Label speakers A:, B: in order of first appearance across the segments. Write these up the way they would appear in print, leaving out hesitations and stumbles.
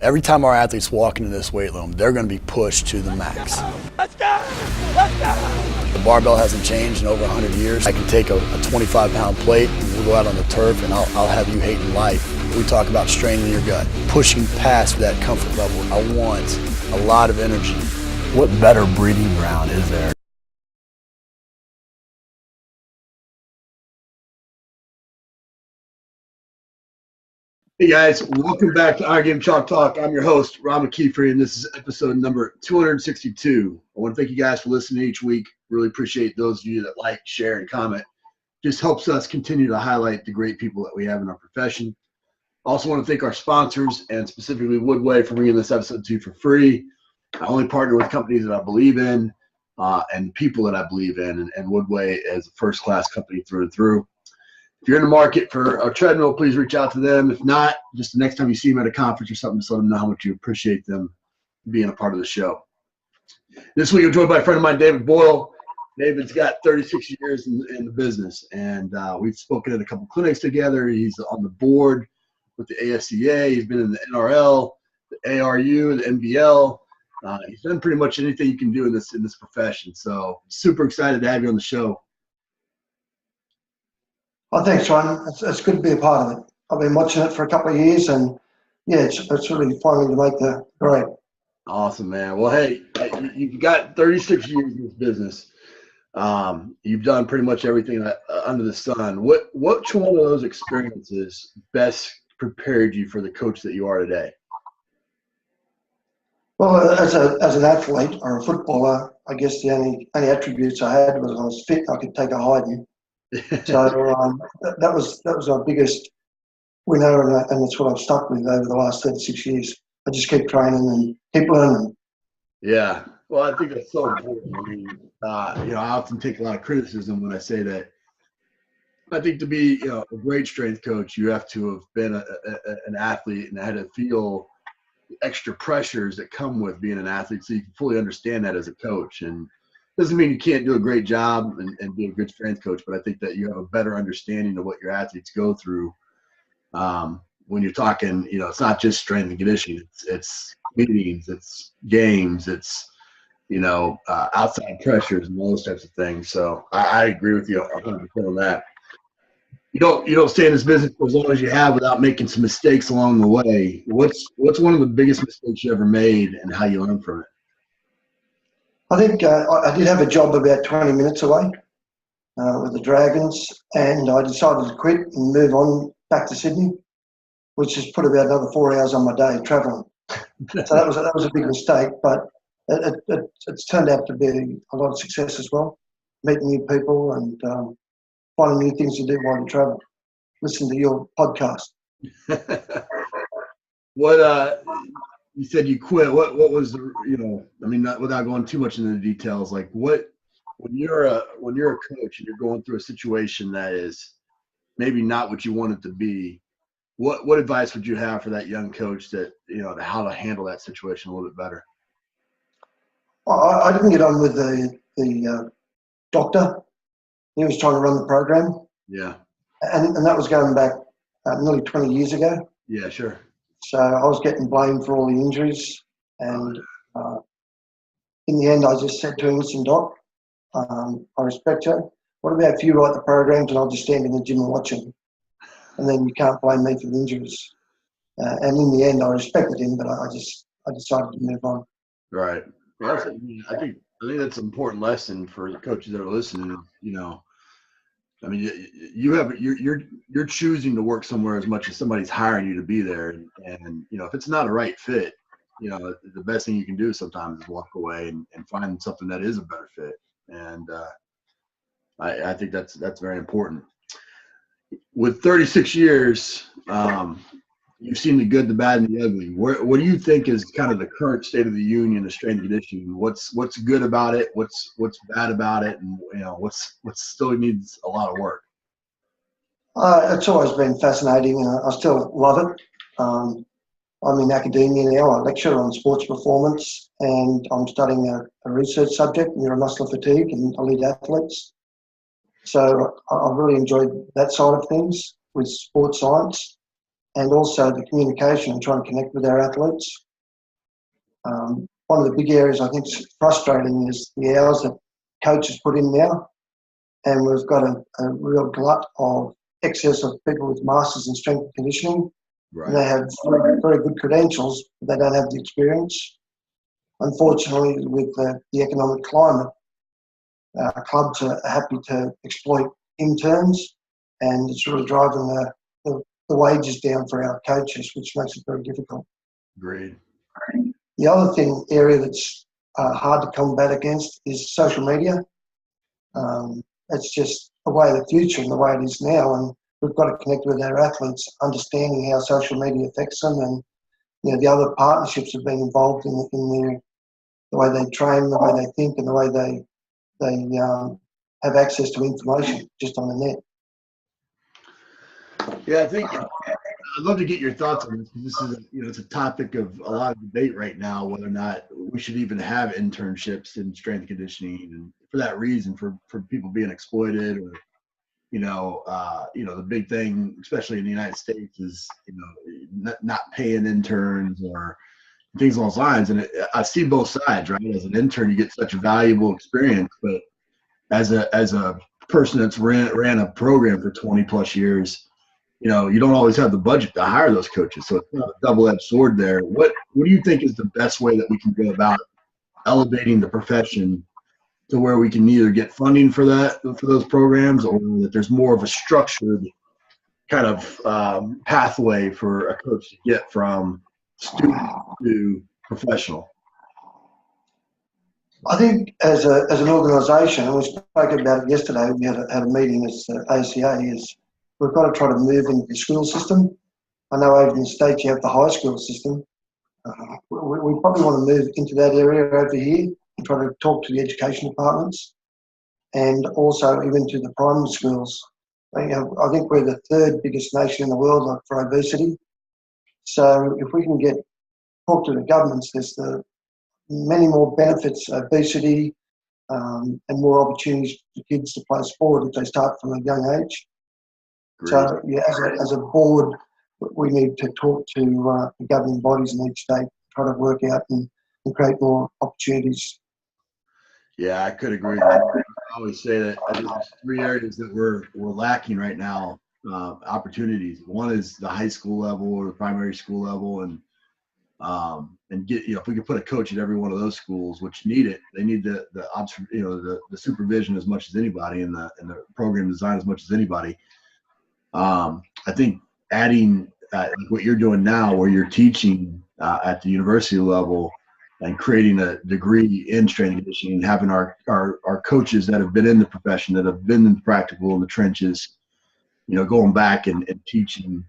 A: Every time our athletes walk into this weight room, they're going to be pushed to the max.
B: Let's go! Let's go!
A: The barbell hasn't changed in over 100 years. I can take a 25-pound plate, and we'll go out on the turf, and I'll have you hating life. We talk about straining your gut, pushing past that comfort level. I want a lot of energy. What better breeding ground is there?
C: Hey guys, welcome back to Our Game Chalk Talk. I'm your host, Rob McKeefery, and this is episode number 262. I want to thank you guys for listening each week. Really appreciate those of you that like, share, and comment. Just helps us continue to highlight the great people that we have in our profession. Also want to thank our sponsors, and specifically Woodway, for bringing this episode to you for free. I only partner with companies that I believe in and people that I believe in, and Woodway is a first-class company through and through. If you're in the market for a treadmill, please reach out to them. If not, just the next time you see them at a conference or something, just let them know how much you appreciate them being a part of the show. This week, I'm joined by a friend of mine, David Boyle. David's got 36 years in the business, and we've spoken at a couple clinics together. He's on the board with the ASCA. He's been in the NRL, the ARU, the NBL. He's done pretty much anything you can do in this profession. So super excited to have you on the show.
D: Oh, thanks, Ron. It's good to be a part of it. I've been watching it for a couple of years, and yeah, it's really fun to make the grade.
C: Awesome, man. Well, hey, you've got 36 years in this business. You've done pretty much everything under the sun. Which one of those experiences best prepared you for the coach that you are today?
D: Well, as an athlete or a footballer, I guess the only attributes I had was I was fit. I could take a hiding. So that was our biggest winner, and that's what I've stuck with over the last 36 years. I just keep training and keep learning.
C: Yeah, well, I think that's so important. I mean, I often take a lot of criticism when I say that. I think to be a great strength coach, you have to have been an athlete and had to feel the extra pressures that come with being an athlete, so you can fully understand that as a coach. And doesn't mean you can't do a great job and be a good strength coach, but I think that you have a better understanding of what your athletes go through when you're talking, it's not just strength and conditioning. It's meetings, it's games, it's, outside pressures and those types of things. So I agree with you 100% on that. You don't stay in this business for as long as you have without making some mistakes along the way. What's one of the biggest mistakes you ever made and how you learned from it?
D: I think I did have a job about 20 minutes away with the Dragons, and I decided to quit and move on back to Sydney, which has put about another 4 hours on my day travelling. So that was a big mistake, but it's turned out to be a lot of success as well, meeting new people and finding new things to do while you travel. Listen to your podcast.
C: You said you quit. What was not without going too much into the details, like when you're a coach and you're going through a situation that is maybe not what you want it to be, what advice would you have for that young coach that, how to handle that situation a little bit better?
D: I didn't get on with the doctor. He was trying to run the program. Yeah. And that was going back nearly 20 years ago.
C: Yeah, sure.
D: So I was getting blamed for all the injuries, and in the end, I just said to him, "Listen, Doc, I respect you. What about if you write the programs and I'll just stand in the gym and watch them, and then you can't blame me for the injuries?" And in the end, I respected him, but I decided to move on.
C: Right. Well, I think that's an important lesson for the coaches that are listening. You're choosing to work somewhere as much as somebody's hiring you to be there, and if it's not a right fit, the best thing you can do sometimes is walk away and find something that is a better fit. And I think that's very important. With 36 years, you've seen the good, the bad, and the ugly. What do you think is kind of the current state of the union of strength and conditioning? What's good about it? What's bad about it? And what's still needs a lot of work?
D: It's always been fascinating. I still love it. I'm in academia now. I lecture on sports performance, and I'm studying a research subject, neuromuscular fatigue in elite athletes. So I've really enjoyed that side of things with sports science. and also the communication and try and connect with our athletes. One of the big areas I think is frustrating is the hours that coaches put in now, and we've got a real glut of excess of people with masters in strength and conditioning.
C: Right.
D: And they have very, very good credentials, but they don't have the experience. Unfortunately, with the economic climate, clubs are happy to exploit interns, and it's really driving the wages down for our coaches, which makes it very difficult.
C: Agreed.
D: The other area that's hard to combat against is social media. It's just the way of the future and the way it is now, and we've got to connect with our athletes, understanding how social media affects them, and the other partnerships have been involved in the way they train, the way they think, and the way they have access to information just on the net.
C: Yeah, I think I'd love to get your thoughts on this, because this is it's a topic of a lot of debate right now, whether or not we should even have internships in strength and conditioning, and for that reason, for people being exploited, or the big thing, especially in the United States, is not paying interns or things along those lines. And I see both sides, right? As an intern, you get such a valuable experience, but as a person that's ran a program for 20 plus years, you don't always have the budget to hire those coaches. So it's not a double-edged sword there. What do you think is the best way that we can go about elevating the profession to where we can either get funding for those programs, or that there's more of a structured kind of pathway for a coach to get from student to professional?
D: I think as an organisation, and we spoke about it yesterday, we had a meeting as ACA, is we've got to try to move into the school system. I know over in the States you have the high school system. We probably want to move into that area over here and try to talk to the education departments, and also even to the primary schools. I think we're the third biggest nation in the world for obesity. So if we can talk to the governments, there's many more benefits, obesity, and more opportunities for kids to play sport if they start from a young age.
C: Great.
D: So yeah, as a board, we need to talk to the governing bodies in each state, try to work out and create more opportunities.
C: Yeah, I could agree with that. I always say that I think there's three areas that we're lacking right now, opportunities. One is the high school level or the primary school level, and get if we could put a coach at every one of those schools, which need it, they need the supervision as much as anybody, and the program design as much as anybody. I think adding what you're doing now, where you're teaching at the university level and creating a degree in strength and conditioning, and having our coaches that have been in the profession, that have been in practical in the trenches, going back and teaching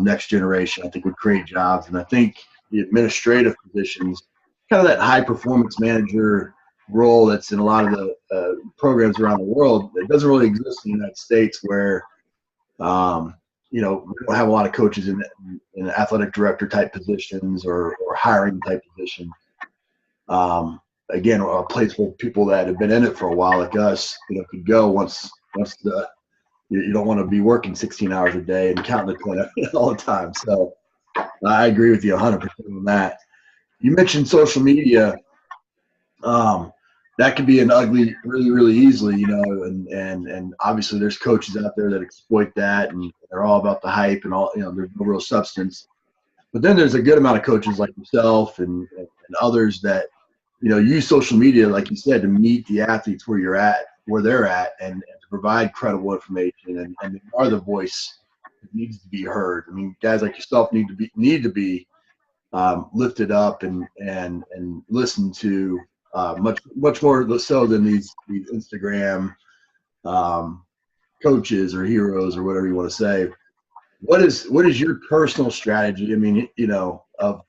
C: next generation, I think would create jobs. And I think the administrative positions, kind of that high performance manager role that's in a lot of the programs around the world, it doesn't really exist in the United States, where we don't have a lot of coaches in athletic director type positions or hiring type positions. Again, a place where people that have been in it for a while, like us, could go once you don't want to be working 16 hours a day and counting the 20 all the time. So I agree with you 100% on that. You mentioned social media. That can be an ugly, really, really easily, and obviously there's coaches out there that exploit that, and they're all about the hype and all, there's no real substance. But then there's a good amount of coaches like yourself and others that, use social media, like you said, to meet the athletes where they're at, and to provide credible information, and they are the voice that needs to be heard. I mean, guys like yourself need to be lifted up and listened to. Much more so than these Instagram coaches or heroes or whatever you want to say. What is your personal strategy? I mean,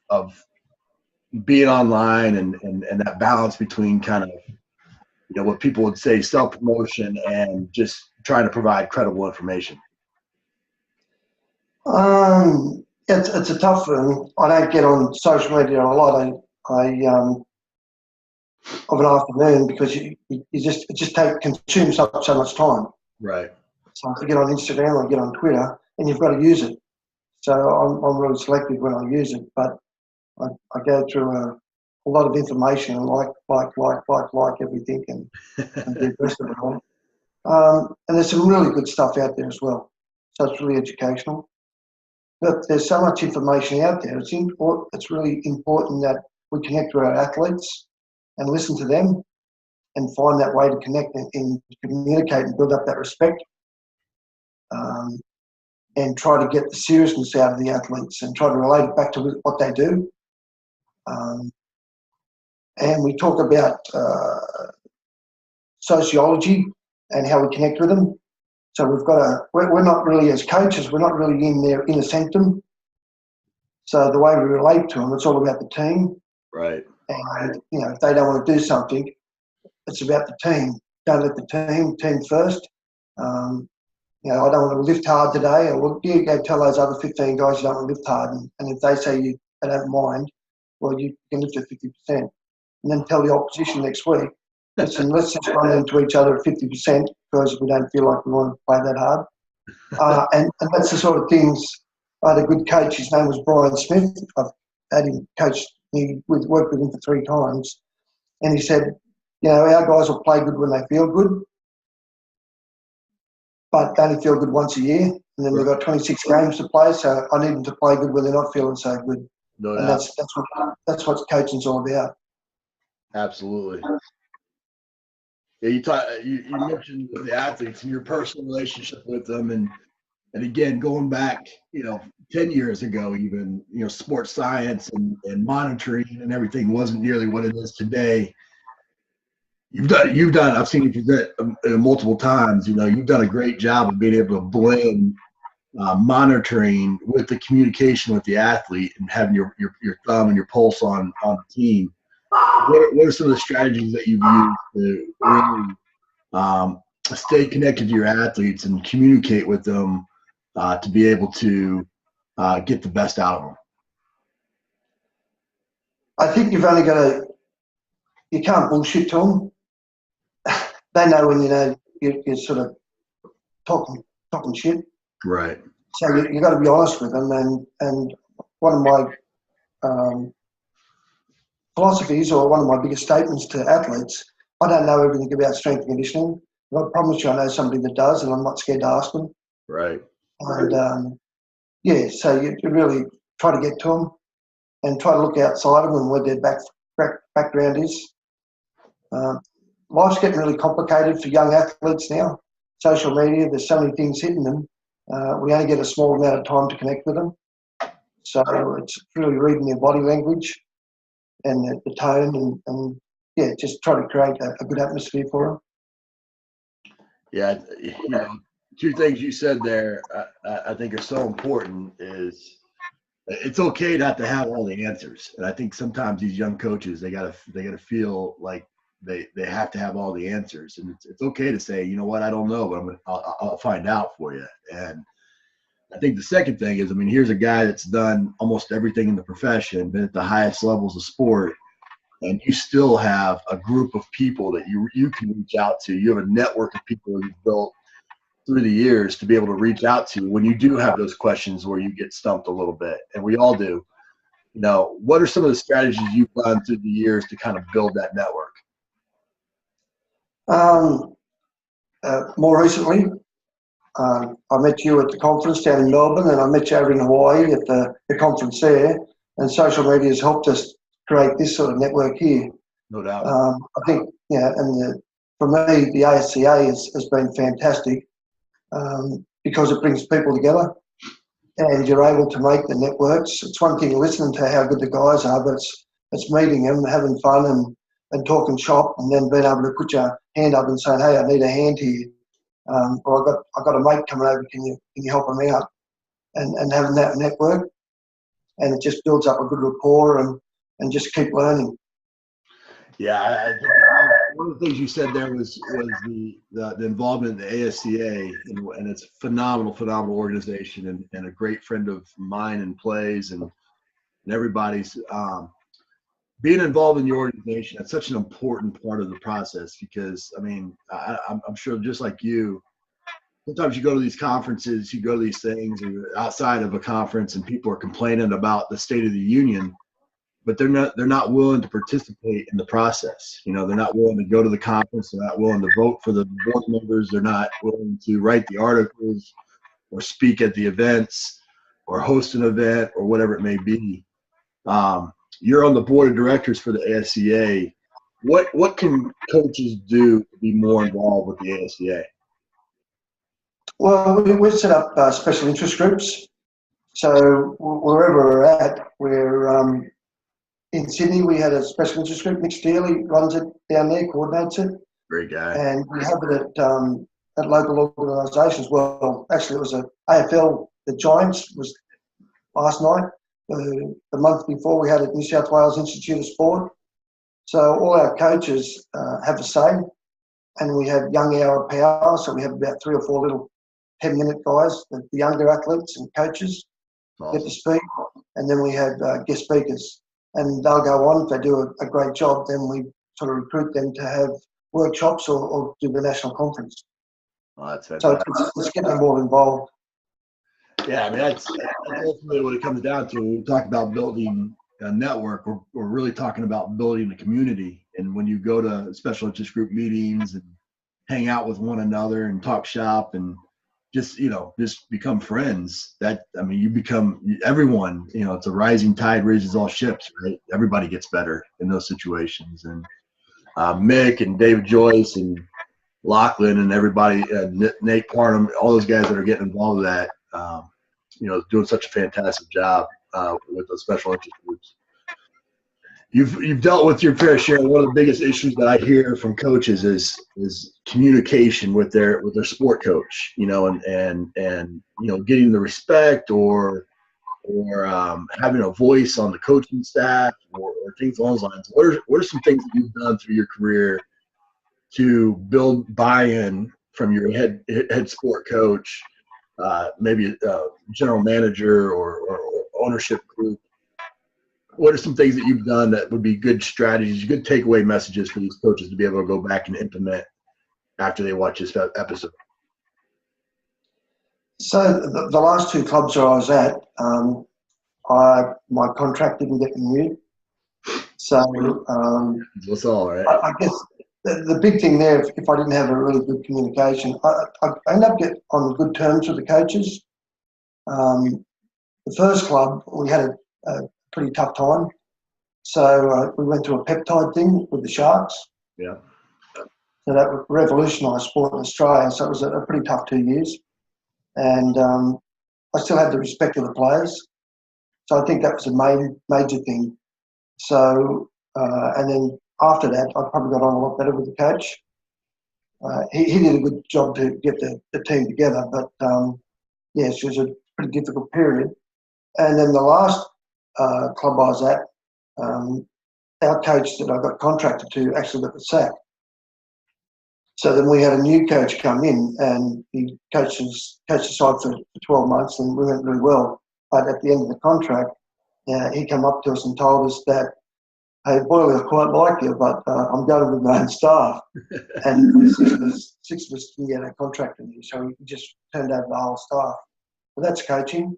C: of being online and that balance between kind of, what people would say self-promotion and just trying to provide credible information.
D: It's a tough one. I don't get on social media a lot. Of an afternoon, because it just consumes up so much time.
C: Right.
D: So if you get on Instagram or get on Twitter, and you've got to use it. So I'm really selective when I use it, but I go through a lot of information and like everything and do the rest of it all. And there's some really good stuff out there as well. So it's really educational. But there's so much information out there. It's really important that we connect with our athletes and listen to them and find that way to connect and communicate and build up that respect. And try to get the seriousness out of the athletes and try to relate it back to what they do. And we talk about sociology and how we connect with them. So we're not really, as coaches, we're not really in their inner sanctum. So the way we relate to them, it's all about the team.
C: Right.
D: And, if they don't want to do something, it's about the team. Don't let the team first. I don't want to lift hard today. Or you go tell those other 15 guys you don't want to lift hard. And if they say they don't mind, well, you can lift at 50%. And then tell the opposition next week, listen, let's just run into each other at 50% because we don't feel like we want to play that hard. And that's the sort of things. I had a good coach. His name was Brian Smith. I've had him coach. We've worked with him for 3 times. And he said, our guys will play good when they feel good, but they only feel good once a year. And then we've got 26 games to play, so I need them to play good when they're not feeling so good.
C: No
D: and
C: doubt.
D: that's what coaching's all about.
C: Absolutely. Yeah, you mentioned the athletes and your personal relationship with them, and again, going back, 10 years ago, even, sports science and monitoring and everything wasn't nearly what it is today. You've done. I've seen you present multiple times. You've done a great job of being able to blend monitoring with the communication with the athlete and having your thumb and your pulse on the team. What are some of the strategies that you've used to really stay connected to your athletes and communicate with them to be able to get the best out of them?
D: I think you've only got to. You can't bullshit to them. They know when you're sort of talking shit.
C: Right.
D: So you got to be honest with them. And one of my philosophies, or one of my biggest statements to athletes, I don't know everything about strength and conditioning, but I promise you I know somebody that does, and I'm not scared to ask them.
C: Right.
D: And so you really try to get to them and try to look outside of them and where their background is. Life's getting really complicated for young athletes now. Social media, there's so many things hitting them. We only get a small amount of time to connect with them. So it's really reading their body language and the tone and just try to create a good atmosphere for them.
C: Yeah, 2 things you said there I think are so important is it's okay not to have all the answers. And I think sometimes these young coaches, they gotta feel like they have to have all the answers. And it's okay to say, I don't know, but I'll find out for you. And I think the second thing is, here's a guy that's done almost everything in the profession, been at the highest levels of sport, and you still have a group of people that you can reach out to. You have a network of people you've built through the years to be able to reach out to when you do have those questions where you get stumped a little bit, and we all do. What are some of the strategies you've done through the years to kind of build that network?
D: More recently, I met you at the conference down in Melbourne, and I met you over in Hawaii at the conference there. And social media has helped us create this sort of network here.
C: No doubt.
D: I think, for me, the ASCA has been fantastic because it brings people together and you're able to make the networks. It's one thing listening to how good the guys are, but it's meeting them, having fun and talking shop, and then being able to put your hand up and saying, hey, I need a hand here. Or I've got a mate coming over, can you help him out? And having that network, and it just builds up a good rapport and just keep learning.
C: Yeah, I think one of the things you said there was the involvement in the ASCA, and it's a phenomenal organization and a great friend of mine and plays and everybody's. Being involved in your organization, that's such an important part of the process because, I'm sure just like you, sometimes you go to these conferences, you go to these things, and you're outside of a conference, and people are complaining about the state of the union, but they're not willing to participate in the process. You know, they're not willing to go to the conference. They're not willing to vote for the board members. They're not willing to write the articles or speak at the events or host an event or whatever it may be. You're on the board of directors for the ASCA. What can coaches do to be more involved with the ASCA?
D: Well, we set up special interest groups. So wherever we're at, we're in Sydney, we had a special interest group. Nick Steele runs it down there, coordinates it.
C: Great guy.
D: And we have it at local organisations. Well, actually, it was a AFL. The Giants was last night. The month before, we had at New South Wales Institute of Sport. So all our coaches have a say, and we have young hour power. So we have about 3 or 4 little 10-minute guys, the younger athletes and coaches get to speak, and then we have guest speakers. And they'll go on. If they do a great job, then we sort of recruit them to have workshops or do the national conference.
C: Oh, that's fantastic.
D: So it's getting them all involved.
C: Yeah, I mean, that's ultimately what it comes down to. When we talk about building a network, we're really talking about building a community. And when you go to special interest group meetings and hang out with one another and talk shop and just become friends, you become everyone, it's a rising tide raises all ships, right? Everybody gets better in those situations. And Mick and David Joyce and Lachlan and everybody, Nate Parnham, all those guys that are getting involved with that, doing such a fantastic job with those special interest groups. You've dealt with your fair share. One of the biggest issues that I hear from coaches is communication with their sport coach, and getting the respect or having a voice on the coaching staff or things along those lines. What are some things that you've done through your career to build buy-in from your head sport coach, maybe a general manager or ownership group? What are some things that you've done that would be good strategies, good takeaway messages for these coaches to be able to go back and implement after they watch this episode?
D: So the last 2 clubs I was at, my contract didn't get renewed. So
C: that's all right.
D: I guess the big thing there, if I didn't have a really good communication, I ended up getting on good terms with the coaches. The first club, we had a pretty tough time. So we went through a peptide thing with the Sharks.
C: Yeah.
D: So that revolutionised sport in Australia. So it was a pretty tough 2 years. And I still had the respect of the players. So I think that was a major thing. So, and then after that, I probably got on a lot better with the coach. He did a good job to get the team together. But, yes, it was a pretty difficult period. And then the last club I was at, our coach that I got contracted to actually got the sack. So then we had a new coach come in, and he coached the side for 12 months, and we went really well. But at the end of the contract, he came up to us and told us that, hey, Boyle, I quite like you, but I'm going with my own staff. And 6 of us didn't get a contract in here, so he just turned over the whole staff. Well, that's coaching.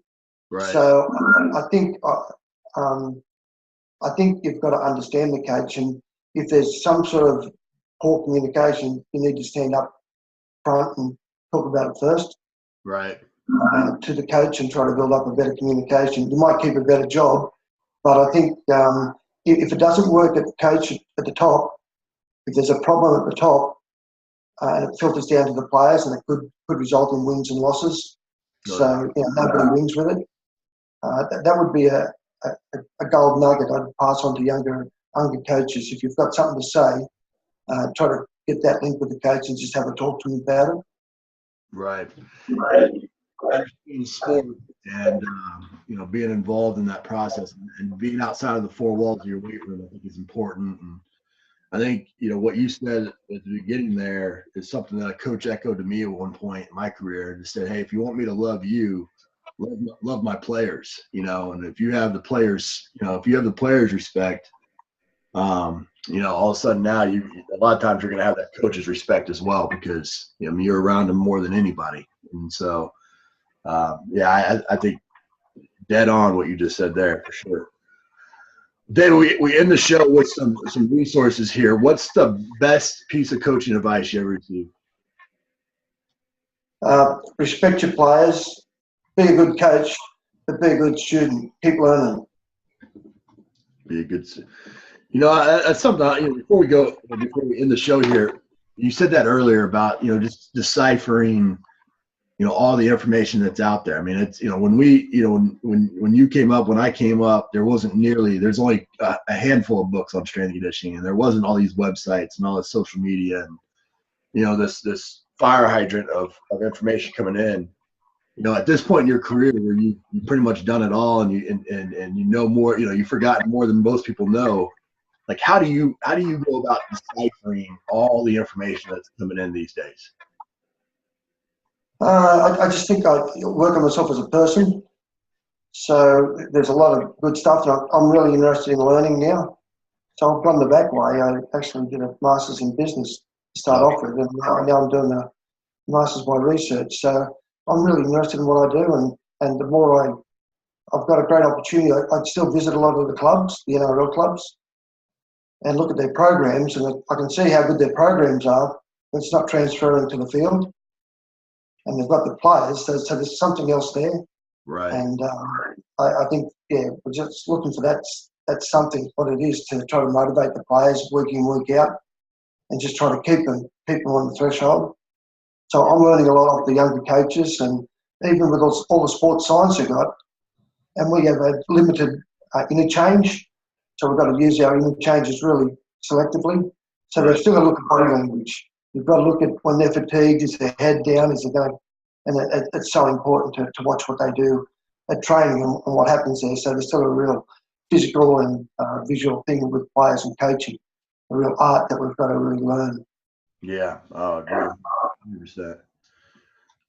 C: Right.
D: So I think you've got to understand the coach, and if there's some sort of poor communication, you need to stand up front and talk about it first.
C: Right.
D: To the coach and try to build up a better communication. You might keep a better job, but I think if it doesn't work at the coach at the top, if there's a problem at the top, and it filters down to the players, and it could result in wins and losses.
C: No.
D: So nobody wins with it. That would be a gold nugget I'd pass on to younger coaches. If you've got something to say, try to get that link with the coach and just have a talk to him about it.
C: Right. In sport and being involved in that process and being outside of the 4 walls of your weight room, I think is important. And I think what you said at the beginning there is something that a coach echoed to me at one point in my career. Just said, hey, if you want me to love you, love my players. And if you have the players, respect, all of a sudden now a lot of times you're going to have that coach's respect as well, because you're around them more than anybody. And so, I think dead on what you just said there for sure. David, we end the show with some resources here. What's the best piece of coaching advice you ever received?
D: Respect your players, be a good coach, but be a good student. Keep learning.
C: Be a good, that's something. Before we end the show here, you said that earlier about just deciphering, all the information that's out there. I mean, it's when you came up, when I came up, there's only a handful of books on strength and conditioning, and there wasn't all these websites and all this social media and this fire hydrant of information coming in. At this point in your career where you've pretty much done it all and you know more, you've forgotten more than most people know. Like, how do you go about deciphering all the information that's coming in these days?
D: I just think I work on myself as a person. So there's a lot of good stuff. And I'm really interested in learning now. So I've gone the back way. I actually did a master's in business to start off with, and now I'm doing a master's by research. So I'm really interested in what I do, and the more I've got a great opportunity. I still visit a lot of the clubs, the NRL clubs, and look at their programs, and I can see how good their programs are. It's not transferring to the field, and they've got the players, so there's something else there.
C: Right.
D: And I think, we're just looking for that. That's something, what it is, to try to motivate the players week in, week out, and just try to keep them on the threshold. So I'm learning a lot off the younger coaches, and even with all the sports science we've got, and we have a limited interchange, so we've got to use our interchanges really selectively. So they've still got to look at body language. You've got to look at when they're fatigued, is their head down, is it going? And it's so important to watch what they do at training and what happens there. So there's still a real physical and visual thing with players and coaching, a real art that we've got to really learn.
C: Yeah, agree. 100%.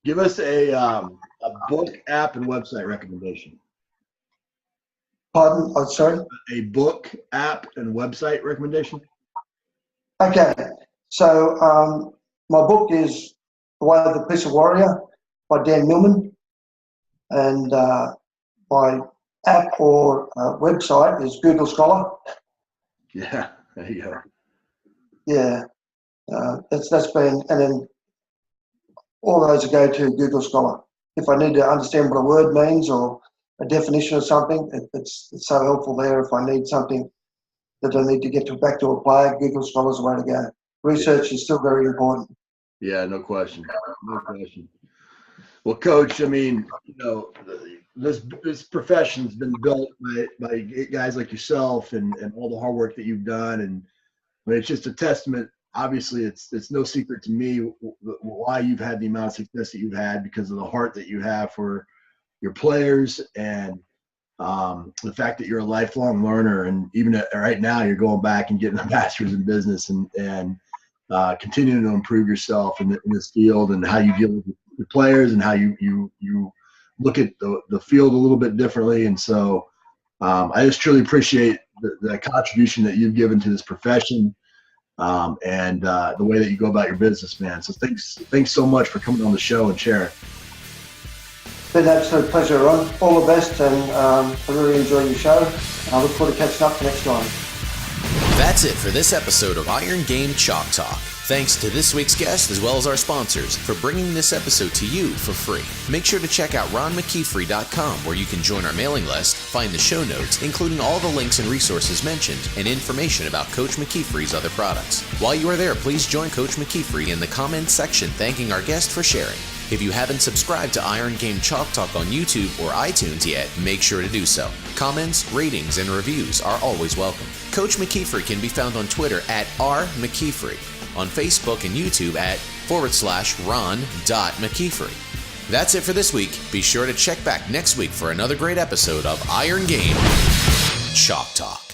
C: Give us a book, app, and website recommendation.
D: Pardon? Oh, sorry?
C: A book, app, and website recommendation?
D: Okay. So my book is The Way of the Peace of Warrior by Dan Millman. And my app or website is Google Scholar.
C: Yeah, there you go.
D: Yeah. That's been, and then all those go to Google Scholar. If I need to understand what a word means or a definition of something, it's so helpful there. If I need something that I need to get back to a player, Google Scholar's the way to go. Research is still very important.
C: Yeah, no question. No question. Well, Coach, I mean, this profession's been built by guys like yourself and all the hard work that you've done, and I mean, it's just a testament. Obviously, it's no secret to me why you've had the amount of success that you've had, because of the heart that you have for your players and the fact that you're a lifelong learner. And even right now, you're going back and getting a master's in business and continuing to improve yourself in this field, and how you deal with your players and how you look at the field a little bit differently. And so I just truly appreciate the contribution that you've given to this profession. And the way that you go about your business, man. So thanks so much for coming on the show and sharing.
D: It's been an absolute pleasure, Ron. All the best, and I really enjoy your show. And I look forward to catching up next time.
E: That's it for this episode of Iron Game Chalk Talk. Thanks to this week's guest as well as our sponsors for bringing this episode to you for free. Make sure to check out ronmckeefery.com, where you can join our mailing list, find the show notes, including all the links and resources mentioned, and information about Coach McKeefery's other products. While you are there, please join Coach McKeefery in the comments section thanking our guest for sharing. If you haven't subscribed to Iron Game Chalk Talk on YouTube or iTunes yet, make sure to do so. Comments, ratings, and reviews are always welcome. Coach McKeefery can be found on Twitter at @RMcKeefery, on Facebook and YouTube at /Ron.McKeefery. That's it for this week. Be sure to check back next week for another great episode of Iron Game Chalk Talk.